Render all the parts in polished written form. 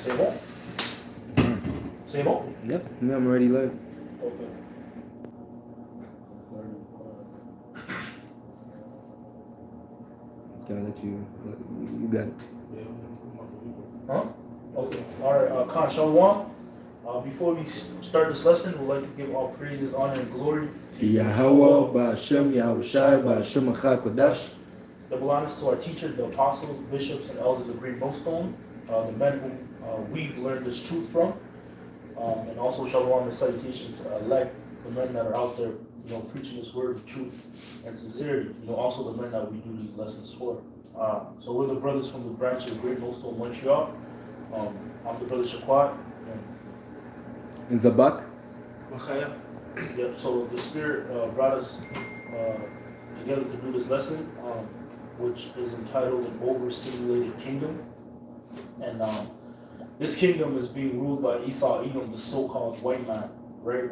C'est bon? C'est bon? Yep, I'm already live. Okay. Gotta let you got it. Huh? Okay. All right. Khan Shalom. Before we start this lesson, we'd like to give all praises, honor, and glory to Yahweh, Ba'Shem, Yahushai, Ba'Shem Achad Kodash. Double honors to our teachers, the apostles, bishops, and elders of Great Millstone, the men whom we've learned this truth from, and also shalom and salutations like the men that are out there, preaching this word of truth and sincerity. Also the men that we do these lessons for. So we're the brothers from the branch of Great Millstone, Montreal. I'm the brother Shaquat. And Zabak. Yep. So the Spirit brought us together to do this lesson, which is entitled "An Overstimulated Kingdom," and this kingdom is being ruled by Esau, Edom, the so-called white man, right?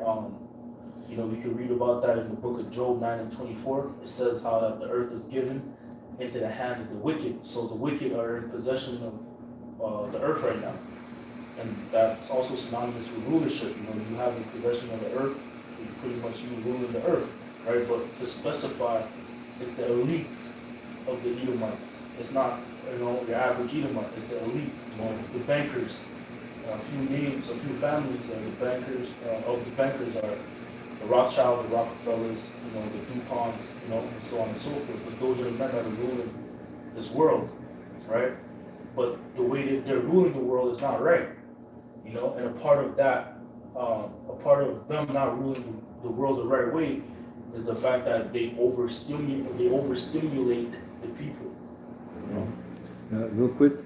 We can read about that in the book of Job 9 and 24. It says how that the earth is given into the hand of the wicked. So the wicked are in possession of the earth right now. And that's also synonymous with rulership. You have in possession of the earth, you pretty much you ruling the earth, right? But to specify, it's the elites of the Edomites. It's not, your average Edomite. It's the elites, the bankers. A few names, a few families the bankers of the bankers are the Rothschild, the Rockefellers, the DuPonts, and so on and so forth. But those are the men that are ruling this world, right? But the way that they're ruling the world is not right. And a part of that, a part of them not ruling the world the right way is the fact that they overstimulate the people. Real quick,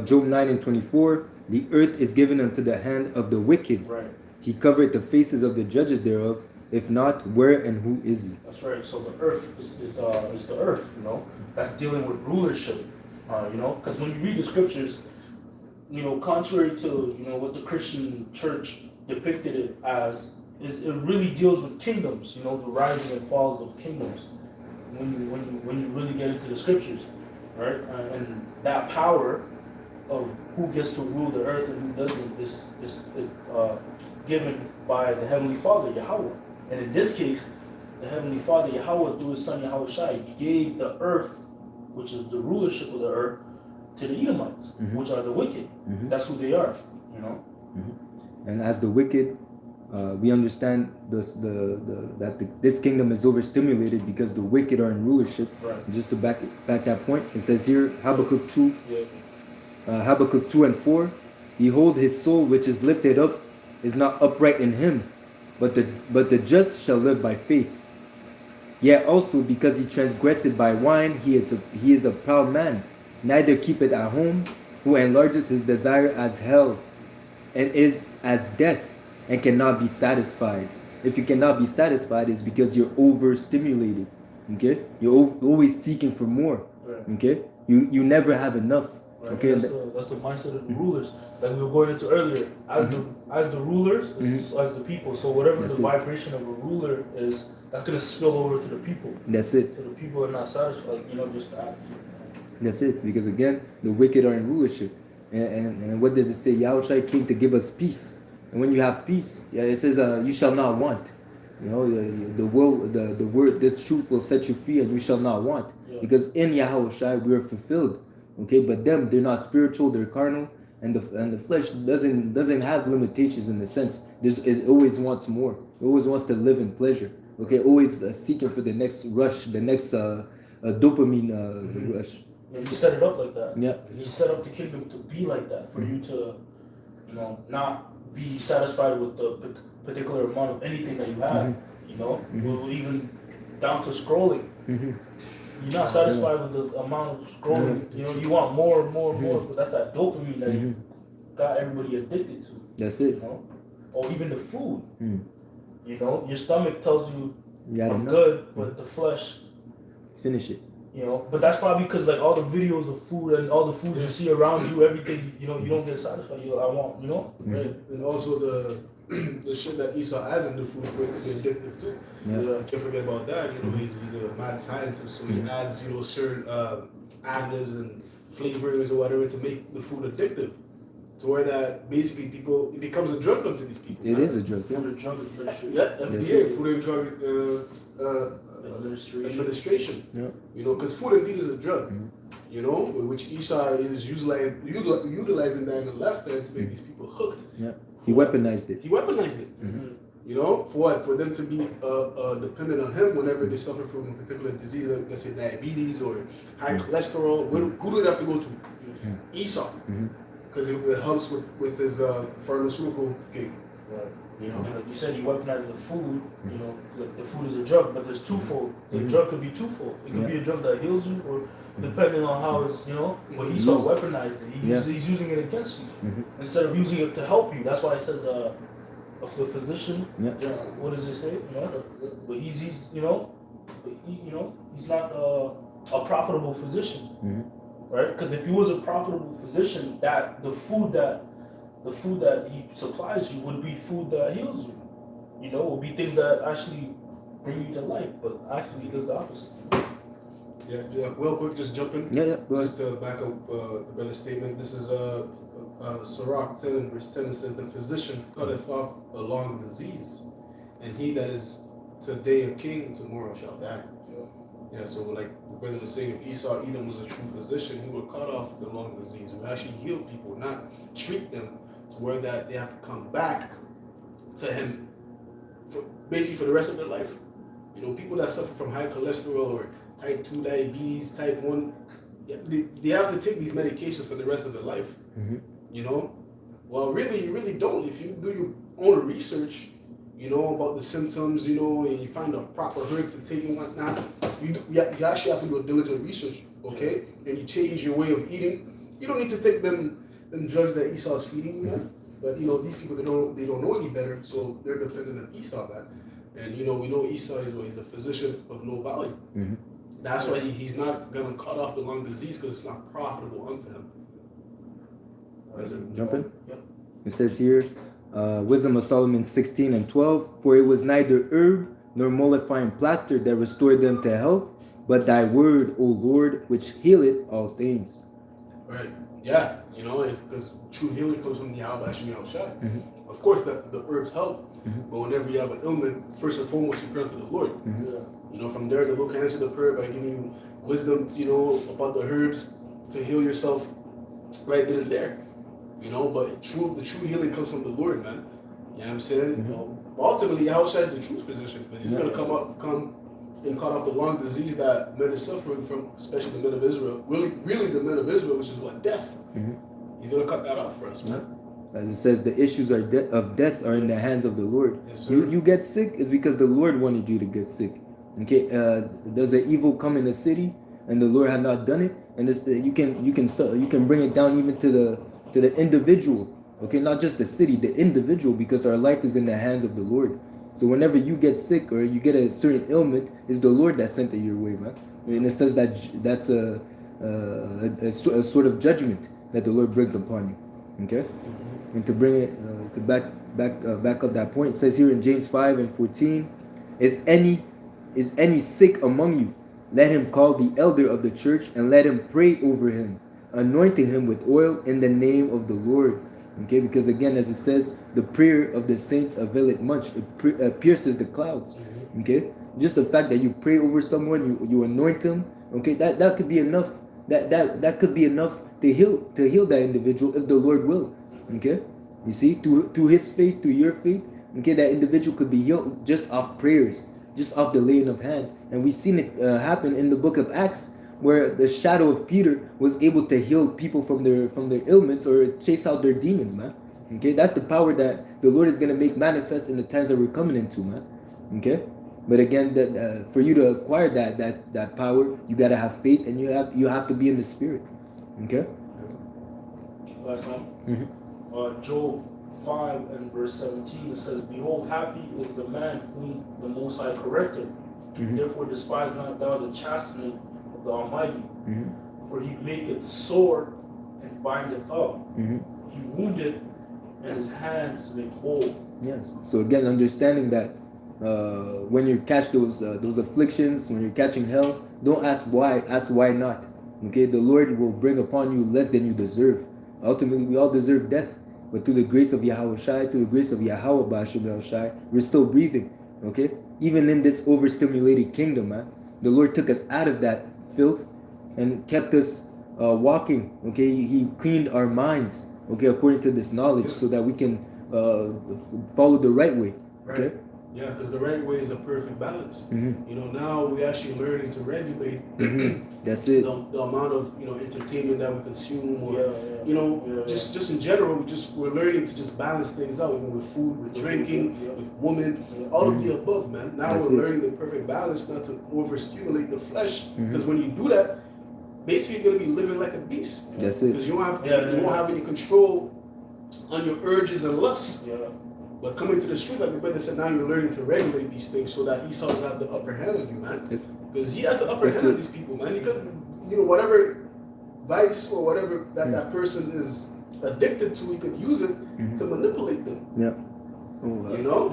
Job 9 and 24, the earth is given unto the hand of the wicked. Right. He covered the faces of the judges thereof. If not, where and who is he? That's right. So the earth is the earth, That's dealing with rulership, because when you read the scriptures, contrary to what the Christian church depicted it as, it really deals with kingdoms, the rising and falls of kingdoms. When you really get into the scriptures, right? And that power of who gets to rule the earth and who doesn't is given by the Heavenly Father, Yahweh. And in this case, the Heavenly Father, Yahweh, through His Son Yahushai, gave the earth, which is the rulership of the earth, to the Edomites, which are the wicked. That's who they are, And as the wicked, we understand this kingdom is overstimulated because the wicked are in rulership. Right. Just to back that point, it says here, Habakkuk 2, Yeah. Habakkuk 2 and 4, behold, his soul which is lifted up is not upright in him, but the just shall live by faith. Yet also because he transgressed by wine, he is a proud man, neither keepeth at home, who enlarges his desire as hell, and is as death, and cannot be satisfied. If you cannot be satisfied, it's because you're overstimulated. Okay, you're always seeking for more. Right. Okay, you never have enough. Right. Okay, that's the mindset of the rulers that we were going into earlier. As the rulers, as the people. So whatever That's the vibration of a ruler is, that's gonna spill over to the people. That's it. So the people are not satisfied. Just that. That's it. Because again, the wicked are in rulership. And what does it say? Yahushua came to give us peace. And when you have peace, it says, you shall not want. The word, this truth will set you free, and you shall not want. Yeah. Because in Yahushua we are fulfilled. Okay, but them, they're not spiritual, they're carnal, and the flesh doesn't have limitations in the sense. It always wants more. It always wants to live in pleasure. Okay, always seeking for the next rush, the next dopamine rush. And He set it up like that. Yeah. He set up the kingdom to be like that, for you to, not be satisfied with the particular amount of anything that you have. Even down to scrolling. You're not satisfied with the amount of scrolling. You want more and more and more, but that's that dopamine that you got everybody addicted to. That's it. Or even the food. Your stomach tells you I'm enough. good, but the flesh finish it. But that's probably because like all the videos of food and all the foods you see around you, everything, you don't get satisfied. I want, Right. And also the shit that Esau adds in the food for it to be addictive too. Yeah. Can't forget about that. He's a mad scientist, so he adds certain additives and flavorings or whatever to make the food addictive. to where that basically it becomes a drug unto these people. It is a drug. Food and Drug Administration. Yeah, FDA, Food and Drug Administration. Administration. Yeah. You know, because food indeed is a drug. You know, which Esau is utilizing that in the left hand to make these people hooked. Yeah. He weaponized it. He weaponized it. You know, for what? For them to be dependent on him whenever they suffer from a particular disease, like let's say diabetes or high cholesterol. Who do they have to go to? Esau. Because it helps with his pharmaceutical gig. Right. You know? And like you said, you weaponize the food. You know, the food is a drug, but there's twofold. The drug could be twofold. It could be a drug that heals you, or depending on how it's, you know. But Esau weaponized it. He's using it against you instead of using it to help you. That's why it says, of the physician. Yeah. What does it say? You know, but he's you know, he's not a profitable physician, right? Because if he was a profitable physician, that the food that he supplies you would be food that heals you. You know, would be things that actually bring you to life, but actually does the opposite. Yeah. Real quick, just jumping. Yeah. Go ahead. Just to back up the brother's statement. This is Sirach 10 and verse 10. It says, "The physician cutteth off a long disease, and he that is today a king, tomorrow shall die." Yeah, so like the brother was saying, if Esau Edom was a true physician, he would cut off the lung disease. He would actually heal people, not treat them to where that they have to come back to him basically for the rest of their life. You know, people that suffer from high cholesterol or type 2 diabetes, type 1, they have to take these medications for the rest of their life. You know? Well, really, you really don't. If you do your own research, you know, about the symptoms, you know, and you find a proper herb to take and whatnot, you actually have to do a diligent research, okay? And you change your way of eating. You don't need to take them drugs that Esau is feeding you, man. But, you know, these people, they don't know any better, so they're dependent on Esau, man. And, you know, we know Esau is a physician of no value. That's why he's not going to cut off the lung disease, because it's not profitable unto him. Jump in? Yep. It says here, Wisdom of Solomon 16 and 12, "For it was neither herb nor mollifying plaster that restored them to health, but thy word, O Lord, which healeth all things." Right. Yeah. You know, it's because true healing comes from the Yahweh Shai. Of course, the herbs help, but whenever you have an ailment, first and foremost, you pray unto the Lord. You know, from there, the Lord can answer the prayer by giving you wisdom, you know, about the herbs to heal yourself right then and there. You know, but the true healing comes from the Lord, man. You know what I'm saying? Ultimately, Yahweh is the true physician, because he's going to come and cut off the lung disease that men are suffering from, especially the men of Israel. Really the men of Israel, which is what? Death. He's going to cut that off for us, man. As it says, the issues of death are in the hands of the Lord. Yes, sir. You get sick is because the Lord wanted you to get sick. Okay, does an evil come in the city and the Lord had not done it? And this, you can bring it down even to the individual. Okay, not just the city, the individual, because our life is in the hands of the Lord. So whenever you get sick or you get a certain ailment, it's the Lord that sent it your way, man. And it says that's a sort of judgment that the Lord brings upon you. Okay, and to bring it to back up that point, it says here in James 5 and 14, is any sick among you? Let him call the elder of the church and let him pray over him, anointing him with oil in the name of the Lord. Okay, because again, as it says, the prayer of the saints availeth much. It pierces the clouds. Okay, just the fact that you pray over someone, you anoint them. Okay, that could be enough. That could be enough to heal that individual if the Lord will. Okay, you see, through his faith, through your faith. Okay, that individual could be healed just off prayers, just off the laying of hand. And we've seen it happen in the book of Acts, where the shadow of Peter was able to heal people from their ailments or chase out their demons, man. Okay, that's the power that the Lord is going to make manifest in the times that we're coming into, man. Okay, but again, that for you to acquire that power, you got to have faith, and you have to be in the Spirit. Okay. Last one. Job 5 and verse 17, it says, "Behold, happy is the man whom the Most High corrected. Therefore despise not thou the chastening of the Almighty. For he maketh sore and bindeth up. He woundeth, and his hands make whole." Yes. So again, understanding that when you catch those afflictions, when you're catching hell, don't ask why. Ask why not. Okay, the Lord will bring upon you less than you deserve. Ultimately, we all deserve death. But through the grace of Yahweh Shai, through the grace of Yahweh Ba'ashim Shai, we're still breathing. Okay? Even in this overstimulated kingdom, man, the Lord took us out of that filth and kept us walking. Okay? He cleaned our minds, okay, according to this knowledge, so that we can follow the right way. Okay? Right. Yeah, because the right way is a perfect balance. Mm-hmm. You know, now we're actually learning to regulate That's it. the amount of, you know, entertainment that we consume, or Yeah. you know, just in general, we're learning to just balance things out, even with food, with drinking, with women, all of the above, man. Now That's we're it. learning the perfect balance, not to overstimulate the flesh, Mm-hmm. because when you do that, basically you're gonna be living like a beast. That's it. Because you won't have any control on your urges and lusts. Yeah. But coming to the street, like the brother said, now you're learning to regulate these things so that Esau doesn't have the upper hand on you, man. Yes. Because he has the upper hand on these people, man. He could, you know, whatever vice or whatever that person is addicted to, he could use it to manipulate them. Yeah. Oh, You know?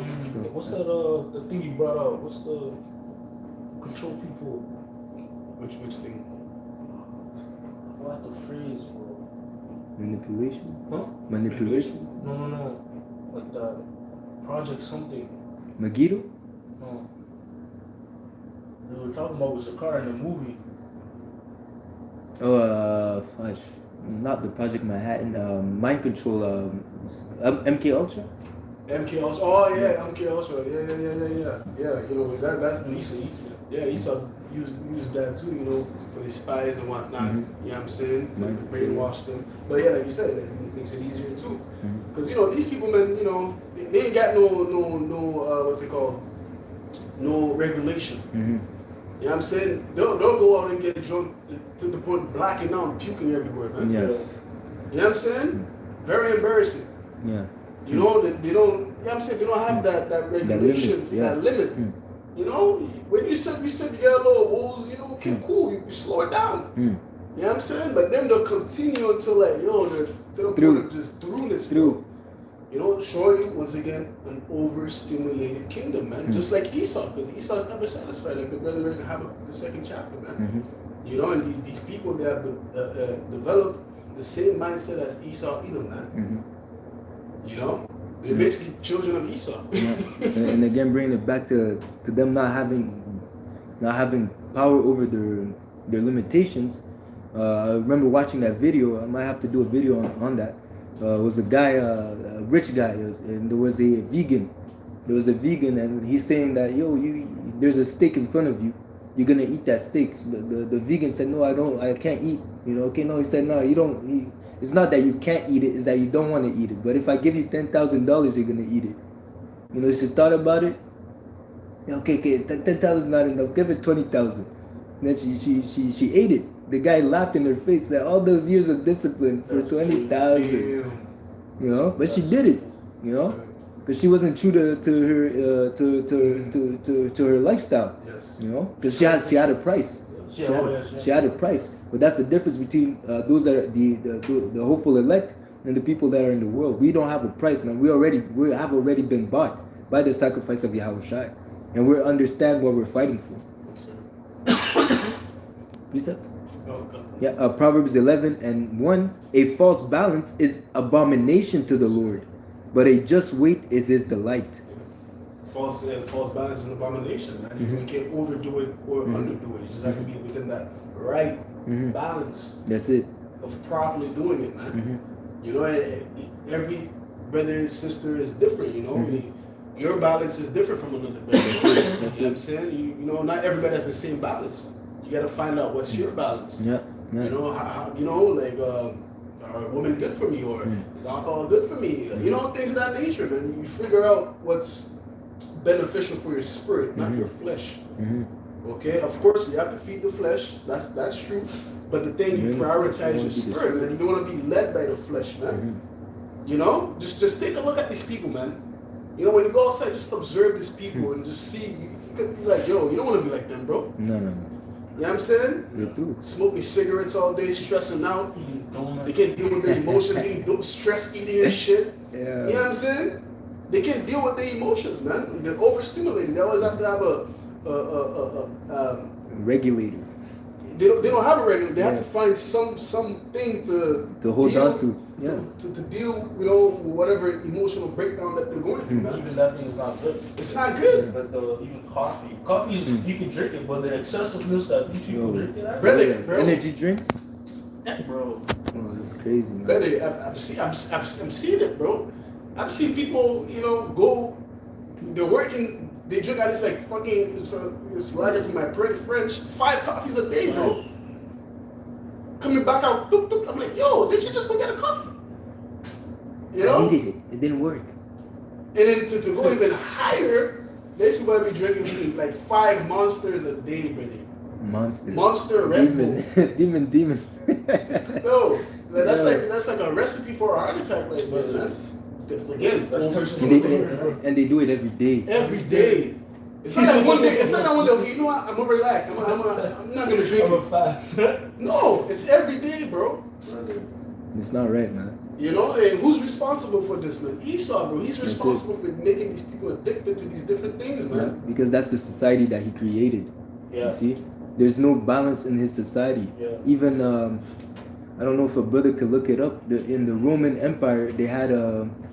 What's that? The thing you brought out. What's the control people? Which thing? What the phrase, bro? Manipulation? Huh? Manipulation? No. Like that. Project something. Megiddo? No. They were talking about was a car in the movie. Oh, fudge. Not the Project Manhattan. Mind Control. MK Ultra? MK Ultra. Oh yeah, MK Ultra. Yeah. You know, that's Esau. Yeah, Esau used that too, you know, for the spies and whatnot. You know what I'm saying? To brainwash them. But yeah, like you said, it makes it easier too. Because you know, these people, man, you know, they ain't got no what's it called? No regulation. You know what I'm saying? They'll go out and get drunk to the point of blacking out and puking everywhere, man. Yeah. You know what I'm saying? Very embarrassing. Yeah. You know, they don't, you know what I'm saying? They don't have that regulation, that limit. You know, when you said you got a little woes, you know, okay, cool, you slow it down. You know what I'm saying? But then they'll continue until like, they're to the point of just throughness. Through. You know, showing you once again an overstimulated kingdom, man. Just like Esau, because Esau's never satisfied. Like the brother read in Habakkuk, the second chapter, man. You know, and these people, they have developed the same mindset as Esau, Edom, man. You know, they're basically children of Esau. And again, bringing it back to them not having power over their limitations. I remember watching that video. I might have to do a video on that. It was a guy, a rich guy, and there was a vegan. And he's saying that, there's a steak in front of you. You're gonna eat that steak. The vegan said, no, I can't eat. You know, okay, no, he said, no, you don't. It's not that you can't eat it, it's that you don't want to eat it. But if I give you $10,000, you're gonna eat it. You know, she thought about it. Okay, $10,000 is not enough. Give it $20,000. Then she ate it. The guy laughed in her face. That all those years of discipline for $20,000. You know, but she did it. You know, because she wasn't true to her lifestyle. Yes. You know, because she had a price. She had a price. But that's the difference between those that are the hopeful elect and the people that are in the world. We don't have a price, man. We have already been bought by the sacrifice of Yahweh Shai, and we understand what we're fighting for. You said? Yeah. Proverbs 11:1. A false balance is abomination to the Lord, but a just weight is His delight. False balance is an abomination, man. You can't overdo it or underdo it. You just have to be within that right balance. That's it. Of properly doing it, man. You know, every brother and sister is different. You know, your balance is different from another brother. That's it. That's you know what I'm saying? You know, not everybody has the same balance. You got to find out what's your balance. Yeah. You know, how like, are women good for me, or is alcohol good for me? You know, things of that nature, man. You figure out what's beneficial for your spirit, not your flesh. Okay, of course we have to feed the flesh. That's true. But the thing, you prioritize your spirit, man. You don't want to be led by the flesh, man. You know, just take a look at these people, man. You know, when you go outside, just observe these people and just see. You could be like, yo, you don't want to be like them, bro. No. You know what I'm saying? You do. Smoking cigarettes all day, stressing out. They can't deal with their emotions, stress eating and shit. Yeah. You know what I'm saying? They can't deal with their emotions, man. They're overstimulated. They always have to have a regulator. they don't have a regular. They have to find something to hold deal, on to. Yeah. To deal, you know, with whatever emotional breakdown that they're going through. Man. Even that thing is not good. It's not good. But even coffee is you can drink it, but the excessiveness that these people drink it, Brother, energy drinks. bro. Oh, that's crazy, man. Brother, I'm seeing it, bro. I've seen people, you know, go. They're working. They drink at least like fucking. It's lager from my French. 5 coffees a day, bro. Coming back out, doop, doop. I'm like, yo, did you just go get a coffee? You know? I needed it. It didn't work. And then to go even higher, these people be drinking like 5 monsters a day, brother. Monster Red Bull. Demon. Yo, that's like a recipe for a heart attack, like, man. Again, and they do it every day. Every day. It's not like one day. It's not like one day. Okay, you know what? I'm gonna relax. I'm not gonna drink. I'm a fast. No, it's every day, bro. It's not right, man. You know, and who's responsible for this, man? Esau, bro. He's responsible for making these people addicted to these different things, man. Yeah, because that's the society that he created. Yeah. You see, there's no balance in his society. Yeah. Even I don't know if a brother could look it up. In the Roman Empire, they had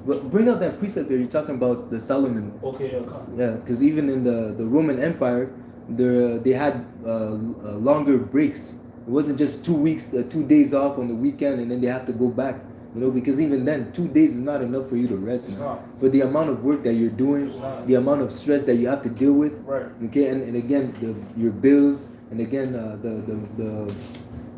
bring out that precept there. You're talking about the Solomon. Okay. Yeah, because even in the Roman Empire, they had longer breaks. It wasn't just 2 weeks, 2 days off on the weekend, and then they have to go back. You know, because even then, 2 days is not enough for you to rest, man. For the amount of work that you're doing, the amount of stress that you have to deal with. Right. Okay, and again, your bills, and again,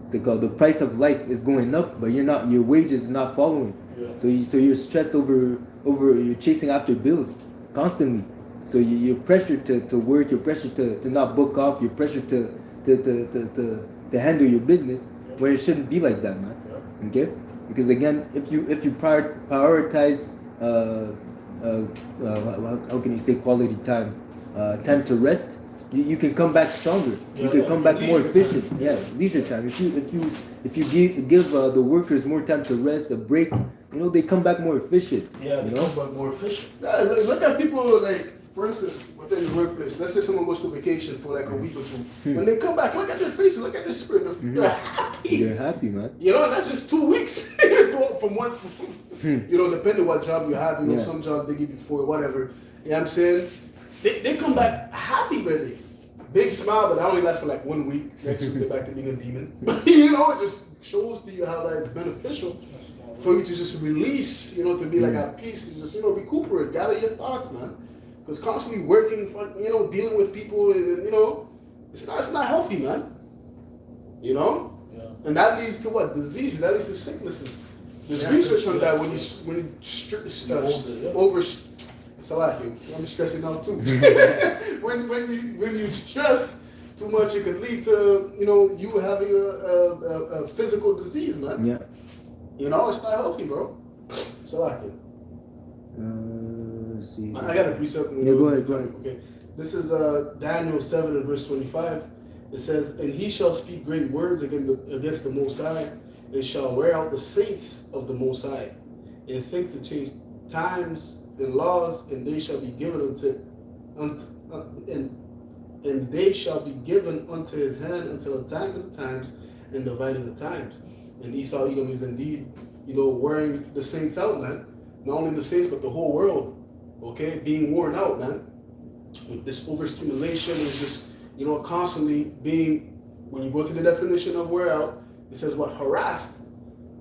the price of life is going up, but your wages is not following. Yeah. So you're stressed over you're chasing after bills constantly. So you're pressured to work, you're pressured to not book off, you're pressured to handle your business, where it shouldn't be like that, man. Yeah. Okay? Because again, if you prioritize how can you say quality time, time to rest, you can come back stronger. You can come back more efficient. Yeah, leisure time. If you give the workers more time to rest, a break, you know, they come back more efficient. Yeah, they come back more efficient. Yeah, look at people like, for instance, within the workplace. Let's say someone goes to vacation for like a week or 2. When they come back, look at their faces, look at their spirit. They're happy. They're happy, man. You know, and that's just 2 weeks from one. You know, depending what job you have. You know, some jobs they give you 4, whatever. You know what I'm saying? They come back happy, brother. Big smile, but that only lasts for like 1 week. Next week they're back to being a demon. You know, it just shows to you how that is beneficial for you to just release, you know, to be like at peace, to just, you know, recuperate, gather your thoughts, man. Because constantly working, you know, dealing with people, and you know, it's not healthy, man. You know, and that leads to what? Disease. That leads to sicknesses. There's research on that when you over. It's a lot here. I'm stressing out too. when you stress too much, it can lead to, you know, you having a physical disease, man. Yeah. You know, it's not healthy, bro. It's a lot here. Let's see. I got a precept. Yeah, go ahead. Okay. This is Daniel 7 and verse 25. It says, "And he shall speak great words against the Most High, and shall wear out the saints of the Most High, and think to change times and laws, and they shall be given and they shall be given unto his hand until the time of the times, and dividing the times." And Esau Edom is indeed, you know, wearing the saints out, man. Not only the saints, but the whole world, okay, being worn out, man. With this overstimulation is just, you know, constantly being, when you go to the definition of wear out, it says what? Harassed.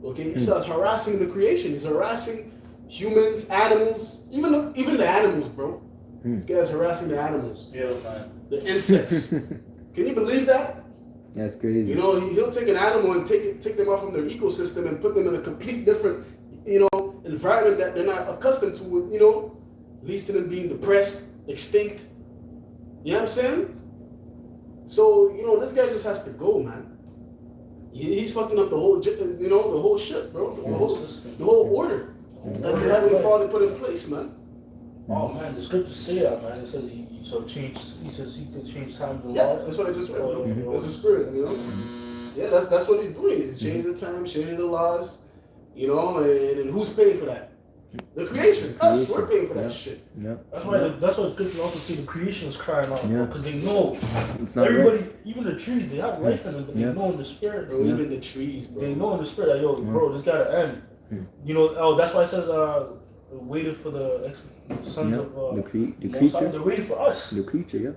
Okay, he says harassing the creation. He's harassing humans, animals, even the animals, bro. This guy's harassing the animals. Yeah, man. The insects. Can you believe that? That's crazy. You know, he'll take an animal and take them off from their ecosystem and put them in a complete different, you know, environment that they're not accustomed to, you know, leads to them being depressed, extinct. You know what I'm saying? So, you know, this guy just has to go, man. He's fucking up the whole, you know, the whole shit, bro. The whole order that the Heavenly Father put in place, man. Oh man, the scriptures say that, man. It says he says he can change time and Yeah, law. that's what I just read. That's the spirit, you know. Yeah, that's what he's doing. He's changing the time, changing the laws, you know, and who's paying for that? The creation. The Us, creation, we're paying for yeah. that shit. Yeah. That's why the scripture also see the creation is crying out, Yeah. because they know It's not everybody, right. even the trees, they have life in them, but Yeah. they know in the spirit, Bro, Yeah. even the trees, bro. they know in the spirit that, yo, bro, this gotta end. Hmm. You know, that's why it says, waited for the sons Yeah. of The Most High. creature. They're waiting for us. The creature, yeah.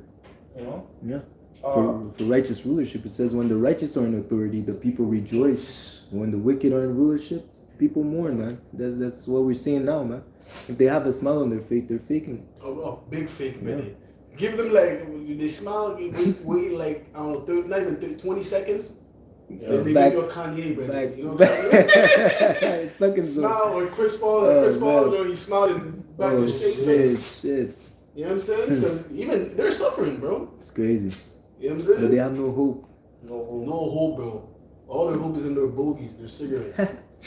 You know? Yeah. Uh, For righteous rulership, it says when the righteous are in authority, the people rejoice. When the wicked are in rulership, people mourn, man. That's what we're seeing now, man. If they have a smile on their face, they're faking. Oh, big fake, man. Yeah. Give them like, they smile, wait like, I don't know, not even 30, 20 seconds. yeah. They Back- give you a Kanye, bro. Back, You know it's sucking so. smile or Chris Paul, man. you know, he smiled and back Oh to straight shit, face. shit. You know what I'm saying? Because even they're suffering, bro. It's crazy. You know what I'm saying? But they have no hope. No hope, bro. All their hope is in their bogeys, their cigarettes.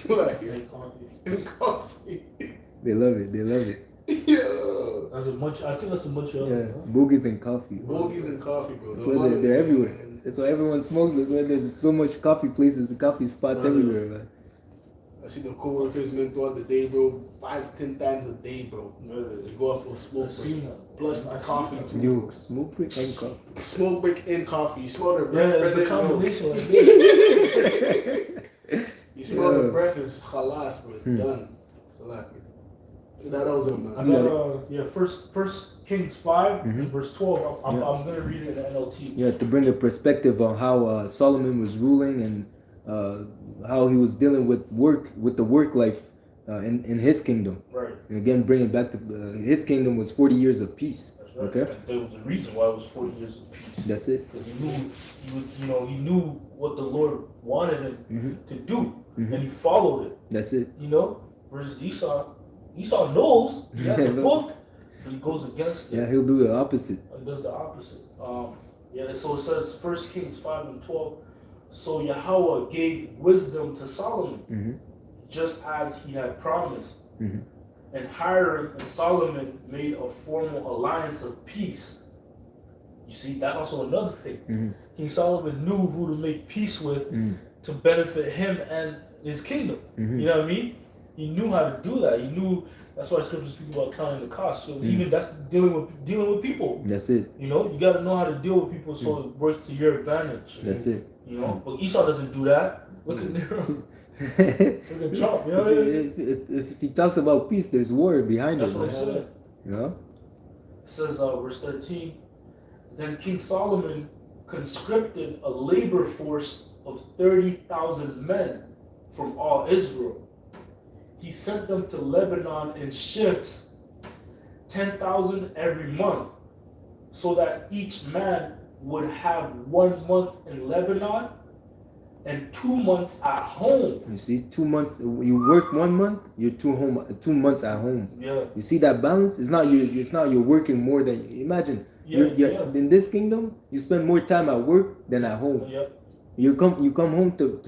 Like, Drink coffee. and coffee. They love it. They love it. Yeah. That's a much. I think that's a much. Yeah. Boogies and coffee. Bogeys and coffee, bro. That's why they're everywhere. That's why everyone smokes. That's why there's so much coffee places, coffee spots everywhere, man. I see the coworkers, man, throughout the day, bro. 5-10 times a day, bro. They go out for a smoke I've break. seen that. Plus I've coffee, seen too. You smoke break and coffee. Smoke break and coffee. You smell their Yeah, breath. it's the brother, combination like this. You smell Yeah. the breath is halas, bro. It's done. It's a lot. That was it, I man. got First Kings 5 Mhm. and verse 12. I'm Yeah. gonna read it in the NLT. Yeah, to bring a perspective on how Solomon was ruling and how he was dealing with the work life in his kingdom. Right. And again, bringing back to his kingdom was 40 years of peace. That's right. Okay. And there was a reason why it was 40 years of peace. That's it. Because he knew what the Lord wanted him Mhm. to do, Mhm. and he followed it. That's it. You know, versus Esau knows he has the book, but he goes against it. Yeah, he'll do the opposite. He does the opposite. So it says 1 Kings 5 and 12. So Yahweh gave wisdom to Solomon, Mhm. just as he had promised. Mhm. And Hiram and Solomon made a formal alliance of peace. You see, that's also another thing. Mhm. King Solomon knew who to make peace with Mhm. to benefit him and his kingdom. Mhm. You know what I mean? He knew how to do that. He knew. That's why scriptures speak about counting the cost. So even that's dealing with people. That's it. You know, you got to know how to deal with people so it works to your advantage. That's it. You know, but Esau doesn't do that. Look at Nero. Look at Trump. You know what I mean? if he talks about peace, there's war behind That's it. what I'm man. saying. You know? It says, verse 13, then King Solomon conscripted a labor force of 30,000 men from all Israel. He sent them to Lebanon in shifts, 10,000 every month, so that each man would have 1 month in Lebanon and 2 months at home. You see, 2 months. You work 1 month, you're 2 months at home. Yeah. You see that balance? It's not you're working more than imagine. Yeah. In this kingdom, you spend more time at work than at home. Yeah. You come home to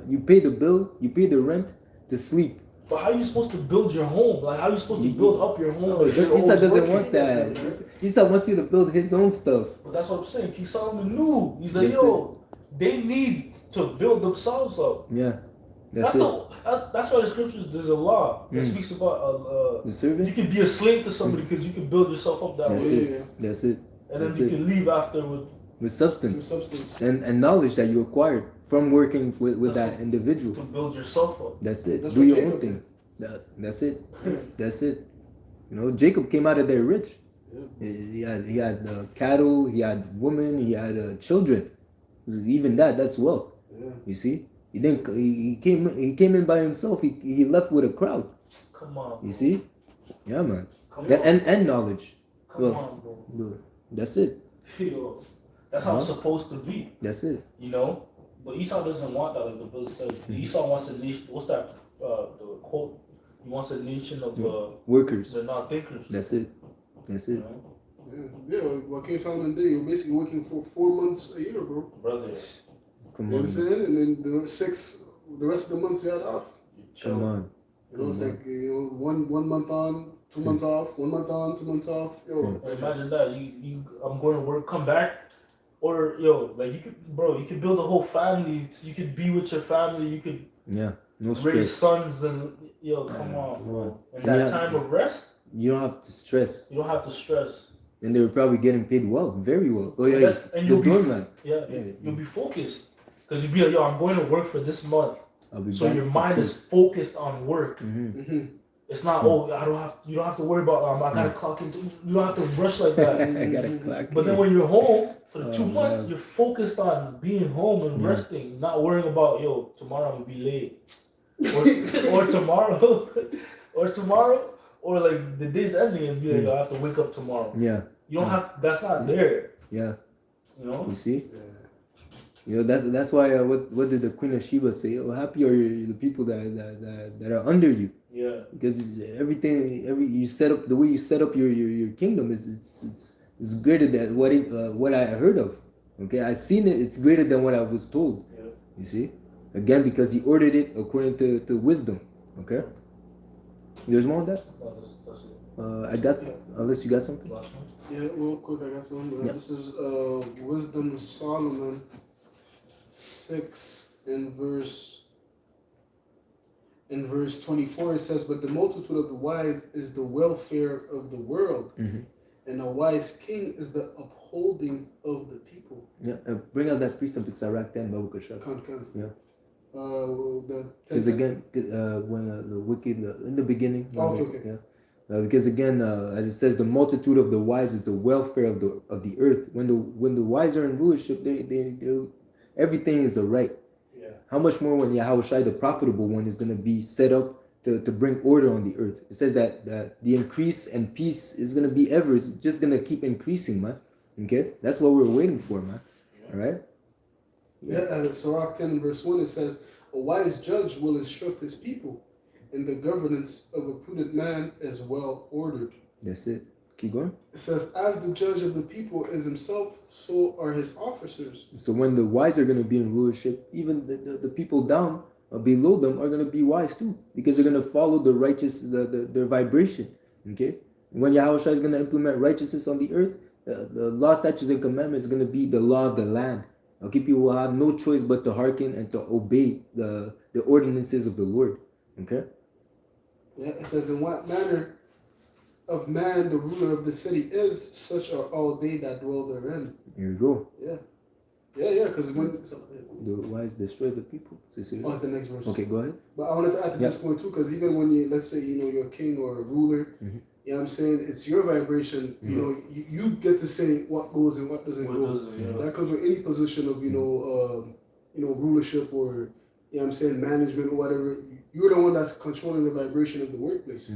you pay the bill, you pay the rent, to sleep. But how are you supposed to build your home? Like, how are you supposed to build up your home? No, if you're Isa always doesn't working? want that. Isa wants you to build his own stuff. But that's what I'm saying. King Solomon knew. He's like, That's yo, they need to build themselves up. Yeah, that's it. That's why the scriptures, there's a law that speaks about The you servant. can be a slave to somebody because you can build yourself up that That's way. it. That's it. And then That's you it. can leave after With substance Substance. and knowledge that you acquired from working with that individual. to build yourself up. That's it. That's Do what your Jacob own thing. That's it. That's it. You know, Jacob came out of there rich. Yeah. He had cattle. He had women. He had children. Even that's wealth. Yeah. You see, he didn't. He came in by himself. He left with a crowd. Come on. You see, yeah, man. Come And knowledge. Come Well, on, bro. That's it. Yo, that's how it's supposed to be. That's it. You know? But Esau doesn't want that, like the book says. Esau wants a nation. What's that? The quote? He wants a nation of Workers. they're not thinkers. That's it. That's You it. know? Yeah, what King Solomon did, you're basically working for 4 months a year, bro. Brother, Come You know what I'm on. saying? And then the rest of the months you had off. Come on. You know, it's like, you know, one month on, 2 months off, 1 month on, 2 months off. Yo, Imagine that. I'm going to work, come back. Or, yo, like, you could build a whole family. You could be with your family. You could, Yeah. No raise stress. sons and come on, bro. In And that time of rest, you don't have to stress. you don't have to stress. And they were probably getting paid well, very well. Oh yeah, And the you'll be doorman. you'll be focused because you'll be like, yo, I'm going to work for this month. I'll be So back your for mind two. is focused on work. Mm-hmm. It's not you don't have to worry about I gotta clock into. You don't have to rush like that. I gotta clock But then in. when you're home for the 2 Oh, months, man. you're focused on being home and Yeah. resting, not worrying about tomorrow I'm gonna be late, or tomorrow, or tomorrow, or like the day's ending and be like, I have to wake up tomorrow. Yeah. You don't have. That's not there. Yeah. You know. You see? That's why what did the Queen of Sheba say? Oh, happy are the people that are under you. Yeah. Because you set up the way you set up your kingdom is greater than what I heard of. Okay, I seen it. It's greater than what I was told. Yeah. You see, again because he ordered it according to wisdom. Okay, there's more on that. No, that's it. I got unless you got something. Last one. Yeah, real quick, I got some. Yeah. This is Wisdom of Solomon 6 in verse 24. It says, "But the multitude of the wise is the welfare of the world, and a wise king is the upholding of the people." Yeah, bring out that precept. It's Sirach 10, Babu Kashaf. Yeah. Because again, when the wicked in the beginning. Okay. Yeah. Because again, as it says, the multitude of the wise is the welfare of the earth. When the wise are in rulership, they everything is alright. Yeah. How much more when Yahushua, the profitable one, is going to be set up to bring order on the earth? It says that the increase and peace is going to be ever. It's just going to keep increasing, man. Okay, that's what we're waiting for, man. Yeah. All right. Yeah. Sirach 10 verse 1 it says, "A wise judge will instruct his people, and the governance of a prudent man is well ordered." That's it. Keep going. It says, "As the judge of the people is himself, so are his officers." So when the wise are going to be in rulership, even the people down below them are going to be wise too, because they're going to follow the righteous, their vibration. Okay. When Yahushua is going to implement righteousness on the earth, the law, statutes, and commandments is going to be the law of the land. Okay, people will have no choice but to hearken and to obey the ordinances of the Lord. Okay. Yeah, it says, "In what manner of man the ruler of the city is, such are all they that dwell therein." Here we go. Yeah, because when The wise destroy the people. it's the next verse. Okay, go ahead. But I wanted to add to this point too, because even when you, let's say, you're a king or a ruler, you know what I'm saying, it's your vibration. You get to say what goes and what doesn't go. That comes with any position of rulership or management or whatever. You're the one that's controlling the vibration of the workplace.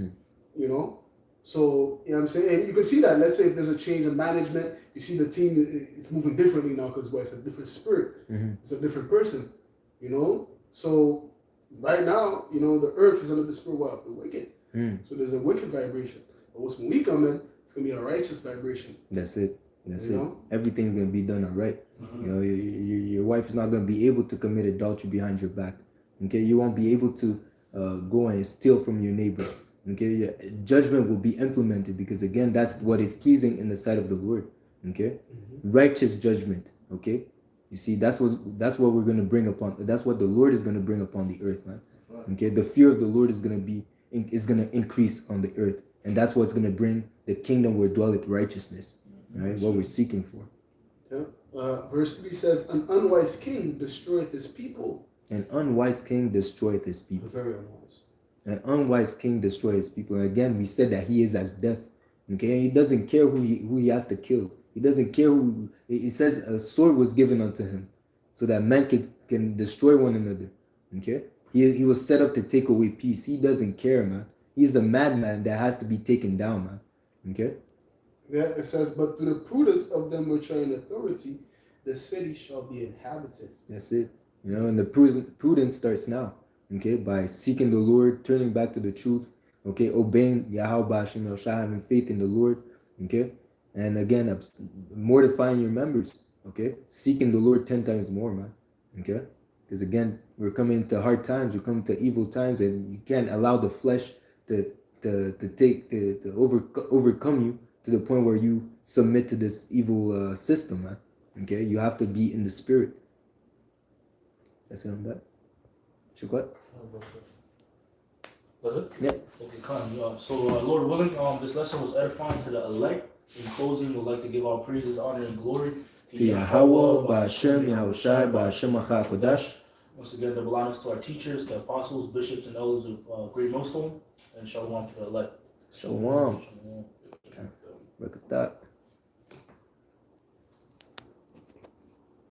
So, I'm saying, and you can see that, let's say if there's a change in management, you see the team, it's moving differently now because it's a different spirit. It's a different person, So, right now, the earth is under the spirit of the wicked. So there's a wicked vibration. But when we come in, it's going to be a righteous vibration. That's it. Everything's going to be done all right. Your wife is not going to be able to commit adultery behind your back. Okay, you won't be able to go and steal from your neighbor. Okay, judgment will be implemented because again, that's what is pleasing in the sight of the Lord. Okay, righteous judgment. Okay, you see, that's what we're going to bring upon. That's what the Lord is going to bring upon the earth, man. Okay, the fear of the Lord is going to increase on the earth, and that's what's going to bring the kingdom where dwelleth righteousness. Right, what we're seeking for. Yeah. Verse 3 says, "An unwise king destroyeth his people." An unwise king destroyeth his people. Very unwise. An unwise king destroys his people. And again, we said that he is as death. Okay, and he doesn't care who he has to kill. He doesn't care who. It says a sword was given unto him, so that men can destroy one another. Okay, he was set up to take away peace. He doesn't care, man. He's a madman that has to be taken down, man. Okay. Yeah, it says, "But to the prudence of them which are in authority, the city shall be inhabited." That's it. And the prudence starts now. Okay, by seeking the Lord, turning back to the truth, okay, obeying Yahweh Hashem El Shah, having faith in the Lord, okay, and again, mortifying your members, okay, seeking the Lord 10 times more, man, okay, because again, we're coming to hard times, we're coming to evil times, and you can't allow the flesh to overcome you to the point where you submit to this evil system, man, okay, you have to be in the spirit. That's it on that. Shukrat. That's it? Yep. Okay, come. So, Lord willing, this lesson was edifying to the elect. In closing, we'd like to give our praises, honor, and glory To Yahweh, Ba'ashem, Yahushai, Ba'ashem, Kodash. Once again, double honors to our teachers, the apostles, bishops, and elders of Great Millstone, and shalom to the elect. Shalom. Shalom. Look at that.